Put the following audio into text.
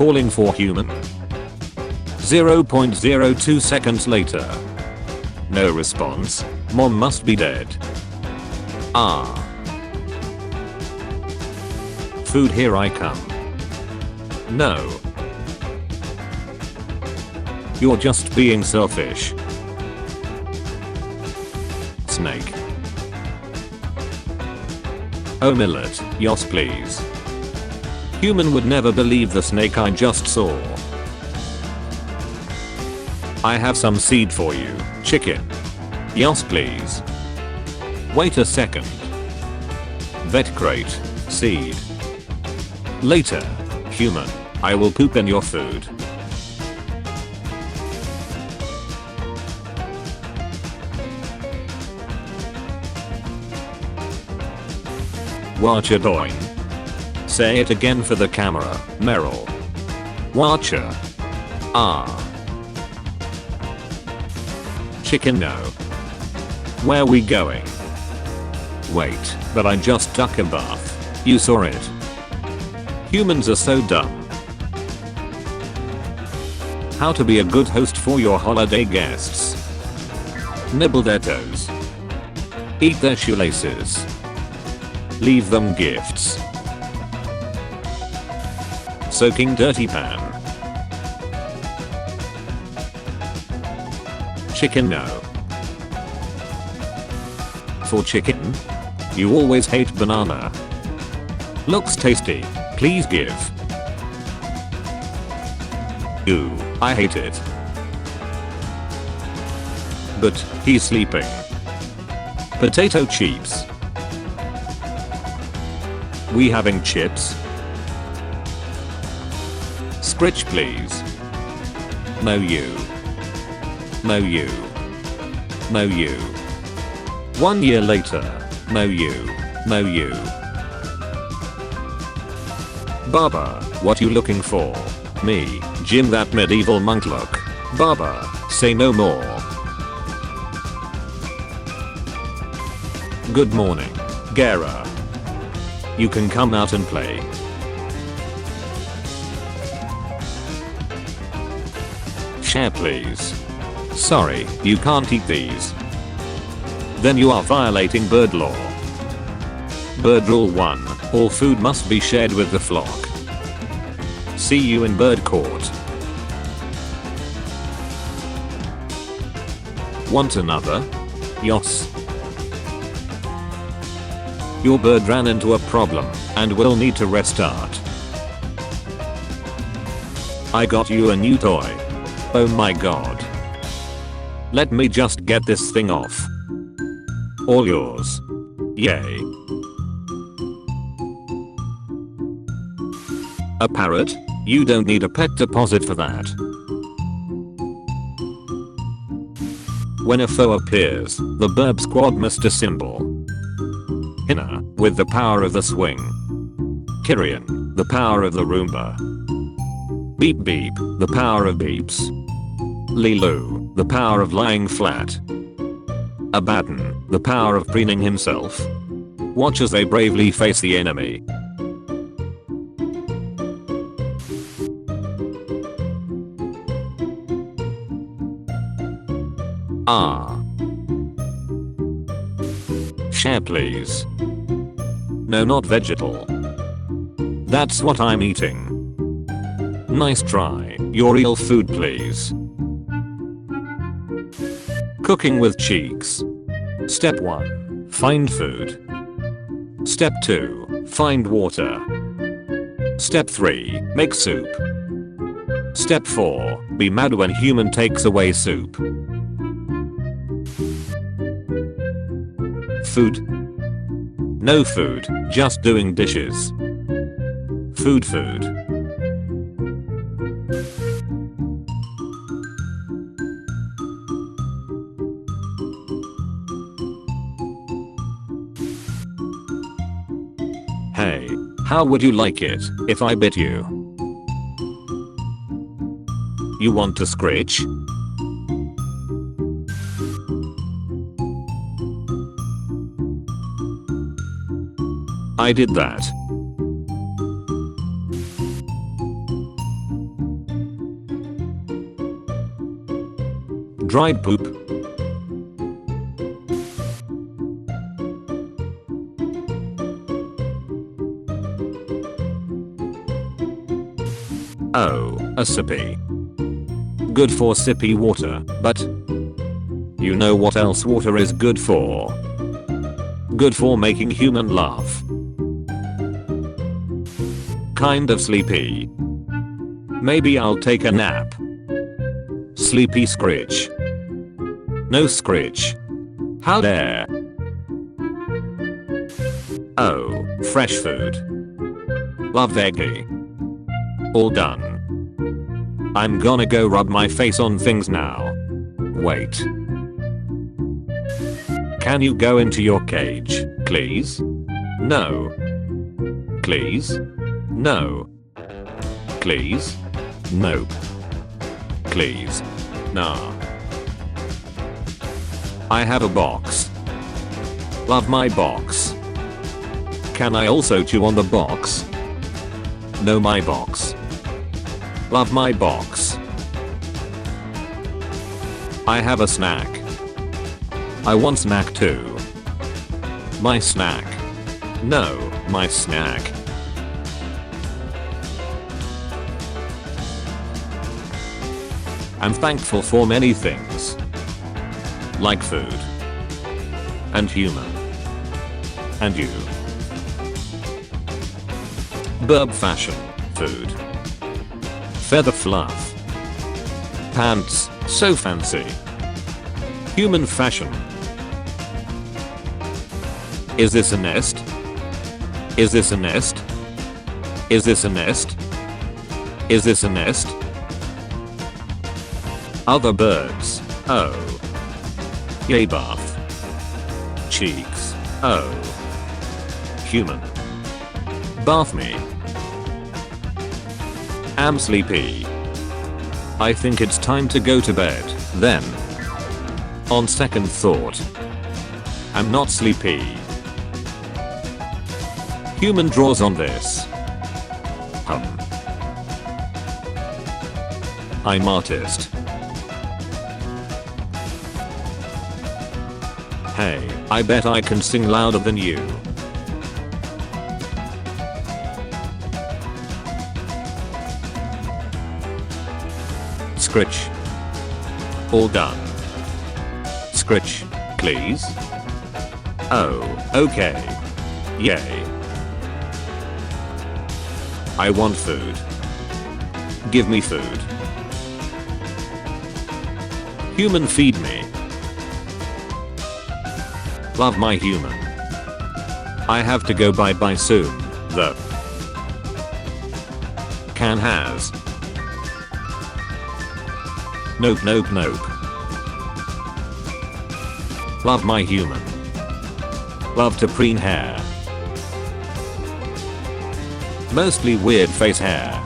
calling for human. 0.02 seconds later. No response. Mom must be dead. Ah. Food, here I come. No. You're just being selfish. Snake. Oh millet, yes please. Human would never believe the snake I just saw. I have some seed for you, chicken. Yes please. Wait a second. Vet crate, seed. Later, human, I will poop in your food. Watcha doing? Say it again for the camera, Meryl. Watcha. Ah. Chicken, no. Where we going? Wait, but I just took a bath. You saw it. Humans are so dumb. How to be a good host for your holiday guests. Nibble their toes. Eat their shoelaces. Leave them gifts. Soaking dirty pan. Chicken, no. For chicken? You always hate banana. Looks tasty. Please give. Ooh, I hate it. But he's sleeping. Potato chips. We having chips? Scritch please. No you. No you. No you. 1 year later. No you. No you. Baba, what you looking for? Me, Jim, that medieval monk look. Baba, say no more. Good morning, Gera. You can come out and play. Share please. Sorry, you can't eat these. Then you are violating bird law. Bird rule 1, all food must be shared with the flock. See you in bird court. Want another? Yes. Your bird ran into a problem and will need to restart. I got you a new toy. Oh my god. Let me just get this thing off. All yours. Yay. A parrot? You don't need a pet deposit for that. When a foe appears, the burb squad must assemble. Hina, with the power of the swing. Kyrian, the power of the Roomba. Beep Beep, the power of beeps. Lilu, the power of lying flat. Abaddon, the power of preening himself. Watch as they bravely face the enemy. Ah. Share please. No, not vegetal. That's what I'm eating. Nice try. Your real food please. Cooking with cheeks. Step 1. Find food. Step 2. Find water. Step 3. Make soup. Step 4. Be mad when human takes away soup. Food? No food, just doing dishes. Food. Hey, how would you like it if I bit you? You want to scratch? I did that. Dried poop. Oh, a sippy. Good for sippy water, but you know what else water is good for? Good for making human laugh. Kind of sleepy. Maybe I'll take a nap. Sleepy scritch. No scritch. How dare. Oh, fresh food. Love veggie. All done. I'm gonna go rub my face on things now. Wait. Can you go into your cage, please? No. Please? No. Please? Nope. Please? Nah. I have a box. Love my box. Can I also chew on the box? No, my box. Love my box. I have a snack. I want snack too. My snack. No, my snack. I'm thankful for many things. Like food. And human. And you. Burb fashion. Food. Feather fluff. Pants, so fancy. Human fashion. Is this a nest? Is this a nest? Is this a nest? Is this a nest? Other birds. Oh. Yay bath. Cheeks. Oh. Human. Bath me. Am sleepy. I think it's time to go to bed, then. On second thought. I'm not sleepy. Human draws on this. I'm artist. Hey, I bet I can sing louder than you. Scritch. All done. Scritch, please. Oh, okay. Yay. I want food. Give me food. Human, feed me. Love my human. I have to go bye soon, though. Can has. Nope. Love my human. Love to preen hair. Mostly weird face hair.